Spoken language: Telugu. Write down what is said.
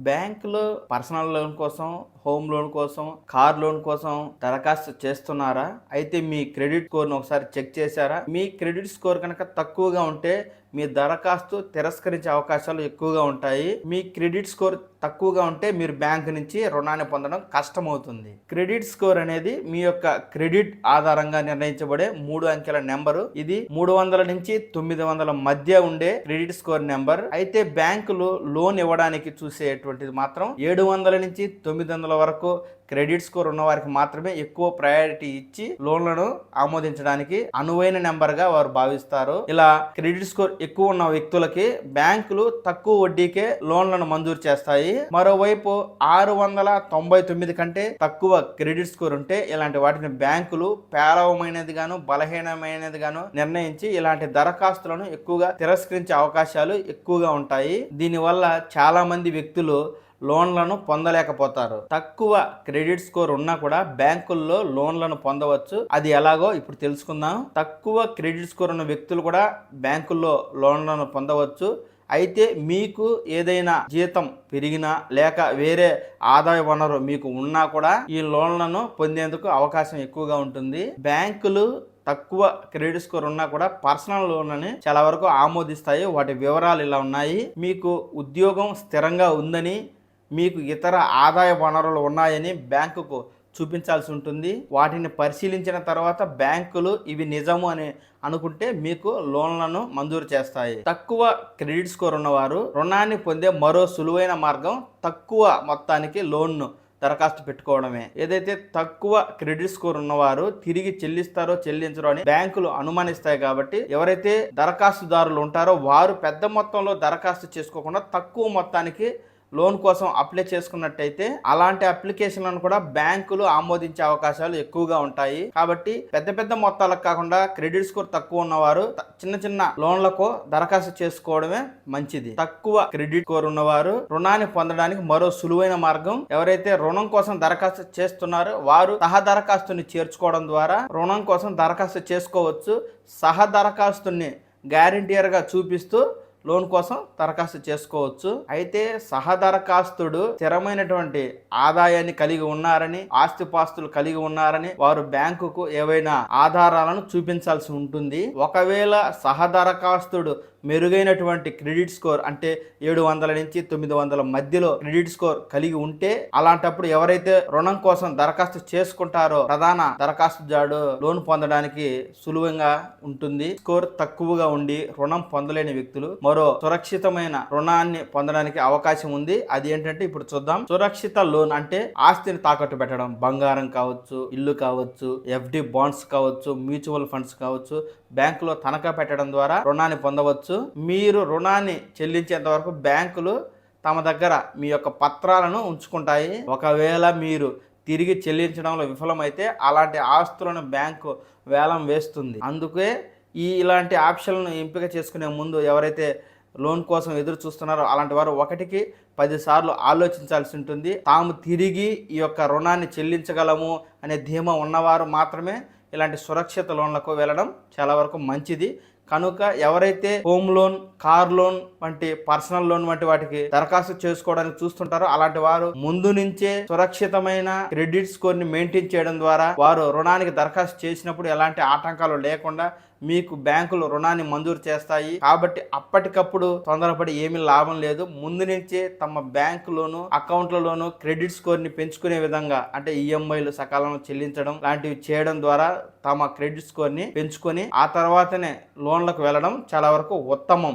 బ్యాంకులో పర్సనల్ లోన్ కోసం, హోమ్ లోన్ కోసం, కార్ లోన్ కోసం దరఖాస్తు చేస్తున్నారా? అయితే మీ క్రెడిట్ స్కోర్‌ని ఒకసారి చెక్ చేశారా? మీ క్రెడిట్ స్కోర్ కనుక తక్కువగా ఉంటే మీ దరఖాస్తు తిరస్కరించే అవకాశాలు ఎక్కువగా ఉంటాయి. మీ క్రెడిట్ స్కోర్ తక్కువగా ఉంటే మీరు బ్యాంకు నుంచి రుణాన్ని పొందడం కష్టమవుతుంది. క్రెడిట్ స్కోర్ అనేది మీ యొక్క క్రెడిట్ ఆధారంగా నిర్ణయించబడే 3 అంకెల నెంబరు. ఇది 300 నుంచి 900 మధ్య ఉండే క్రెడిట్ స్కోర్ నెంబర్. అయితే బ్యాంకులు లోన్ ఇవ్వడానికి చూసేటువంటిది మాత్రం 700 నుంచి 900 వరకు క్రెడిట్ స్కోర్ ఉన్న వారికి మాత్రమే ఎక్కువ ప్రయారిటీ ఇచ్చి లోన్లను ఆమోదించడానికి అనువైన నెంబర్ గా వారు భావిస్తారు. ఇలా క్రెడిట్ స్కోర్ ఎక్కువ ఉన్న వ్యక్తులకి బ్యాంకులు తక్కువ వడ్డీకే లోన్లను మంజూరు చేస్తాయి. మరోవైపు 699 కంటే తక్కువ క్రెడిట్ స్కోర్ ఉంటే ఇలాంటి వాటిని బ్యాంకులు పేలవమైనది గాను బలహీనమైనది గాను నిర్ణయించి ఇలాంటి దరఖాస్తులను ఎక్కువగా తిరస్కరించే అవకాశాలు ఎక్కువగా ఉంటాయి. దీనివల్ల చాలా మంది వ్యక్తులు లోన్లను పొందలేకపోతారు. తక్కువ క్రెడిట్ స్కోర్ ఉన్నా కూడా బ్యాంకుల్లో లోన్లను పొందవచ్చు. అది ఎలాగో ఇప్పుడు తెలుసుకుందాం. తక్కువ క్రెడిట్ స్కోర్ ఉన్న వ్యక్తులు కూడా బ్యాంకుల్లో లోన్లను పొందవచ్చు. అయితే మీకు ఏదైనా జీతం పెరిగినా లేక వేరే ఆదాయ వనరు మీకు ఉన్నా కూడా ఈ లోన్లను పొందేందుకు అవకాశం ఎక్కువగా ఉంటుంది. బ్యాంకులు తక్కువ క్రెడిట్ స్కోర్ ఉన్నా కూడా పర్సనల్ లోన్లని చాలా వరకు ఆమోదిస్తాయి. వాటి వివరాలు ఇలా ఉన్నాయి. మీకు ఉద్యోగం స్థిరంగా ఉందని, మీకు ఇతర ఆదాయ వనరులు ఉన్నాయని బ్యాంకుకు చూపించాల్సి ఉంటుంది. వాటిని పరిశీలించిన తర్వాత బ్యాంకులు ఇవి నిజము అని అనుకుంటే మీకు లోన్లను మంజూరు చేస్తాయి. తక్కువ క్రెడిట్ స్కోర్ ఉన్నవారు రుణాన్ని పొందే మరో సులువైన మార్గం తక్కువ మొత్తానికి లోన్ను దరఖాస్తు పెట్టుకోవడమే. ఏదైతే తక్కువ క్రెడిట్ స్కోర్ ఉన్నవారు తిరిగి చెల్లిస్తారో చెల్లించరో అని బ్యాంకులు అనుమానిస్తాయి. కాబట్టి ఎవరైతే దరఖాస్తుదారులు ఉంటారో వారు పెద్ద మొత్తంలో దరఖాస్తు చేసుకోకుండా తక్కువ మొత్తానికి లోన్ కోసం అప్లై చేసుకున్నట్టయితే అలాంటి అప్లికేషన్లను కూడా బ్యాంకులు ఆమోదించే అవకాశాలు ఎక్కువగా ఉంటాయి. కాబట్టి పెద్ద పెద్ద మొత్తాలకు కాకుండా క్రెడిట్ స్కోర్ తక్కువ ఉన్నవారు చిన్న చిన్న లోన్లకు దరఖాస్తు చేసుకోవడమే మంచిది. తక్కువ క్రెడిట్ స్కోర్ ఉన్నవారు రుణాన్ని పొందడానికి మరో సులువైన మార్గం, ఎవరైతే రుణం కోసం దరఖాస్తు చేస్తున్నారో వారు సహ దరఖాస్తుని చేర్చుకోవడం ద్వారా రుణం కోసం దరఖాస్తు చేసుకోవచ్చు. సహ దరఖాస్తుని గ్యారంటీర్గా చూపిస్తూ లోన్ కోసం దరఖాస్తు చేసుకోవచ్చు. అయితే సహ దరఖాస్తుడు స్థిరమైనటువంటి ఆదాయాన్ని కలిగి ఉన్నారని, ఆస్తిపాస్తులు కలిగి ఉన్నారని వారు బ్యాంకుకు ఏవైనా ఆధారాలను చూపించాల్సి ఉంటుంది. ఒకవేళ సహ దరఖాస్తుడు మెరుగైనటువంటి క్రెడిట్ స్కోర్ అంటే 700 నుంచి 900 మధ్యలో క్రెడిట్ స్కోర్ కలిగి ఉంటే అలాంటప్పుడు ఎవరైతే రుణం కోసం దరఖాస్తు చేసుకుంటారో ప్రధాన దరఖాస్తుదారుడు లోన్ పొందడానికి సులువుగా ఉంటుంది. స్కోర్ తక్కువగా ఉండి రుణం పొందలేని వ్యక్తులు మరో సురక్షితమైన రుణాన్ని పొందడానికి అవకాశం ఉంది. అది ఏంటంటే ఇప్పుడు చూద్దాం. సురక్షిత లోన్ అంటే ఆస్తిని తాకట్టు పెట్టడం, బంగారం కావచ్చు, ఇల్లు కావచ్చు, FD బాండ్స్ కావచ్చు, మ్యూచువల్ ఫండ్స్ కావచ్చు, బ్యాంకులో తనఖా పెట్టడం ద్వారా రుణాన్ని పొందవచ్చు. మీరు రుణాన్ని చెల్లించేంత వరకు బ్యాంకులు తమ దగ్గర మీ యొక్క పత్రాలను ఉంచుకుంటాయి. ఒకవేళ మీరు తిరిగి చెల్లించడంలో విఫలమైతే అలాంటి ఆస్తులను బ్యాంకు వేలం వేస్తుంది. అందుకే ఇలాంటి ఆప్షన్లను ఎంపిక చేసుకునే ముందు ఎవరైతే లోన్ కోసం ఎదురు చూస్తున్నారో అలాంటి వారు 1కి 10 సార్లు ఆలోచించాల్సి ఉంటుంది. తాము తిరిగి ఈ యొక్క రుణాన్ని చెల్లించగలము అనే ధీమా ఉన్నవారు మాత్రమే ఇలాంటి సురక్షిత లోన్లకు వెళ్ళడం చాలా వరకు మంచిది. కనుక ఎవరైతే హోమ్ లోన్, కార్ లోన్ వంటి పర్సనల్ లోన్ వంటి వాటికి దరఖాస్తు చేసుకోవడానికి చూస్తుంటారో అలాంటి వారు ముందు నుంచే సురక్షితమైన క్రెడిట్ స్కోర్ ని మెయింటైన్ చేయడం ద్వారా వారు రుణానికి దరఖాస్తు చేసినప్పుడు ఎలాంటి ఆటంకాలు లేకుండా మీకు బ్యాంకులు రుణాన్ని మంజూరు చేస్తాయి. కాబట్టి అప్పటికప్పుడు తొందరపడి ఏమీ లాభం లేదు. ముందు నుంచే తమ బ్యాంకులోను అకౌంట్లలోను క్రెడిట్ స్కోర్ ని పెంచుకునే విధంగా అంటే EMIలు సకాలంలో చెల్లించడం లాంటివి చేయడం ద్వారా తమ క్రెడిట్ స్కోర్ ని పెంచుకొని ఆ తర్వాతనే లోన్లకు వెళ్ళడం చాలా వరకు ఉత్తమం.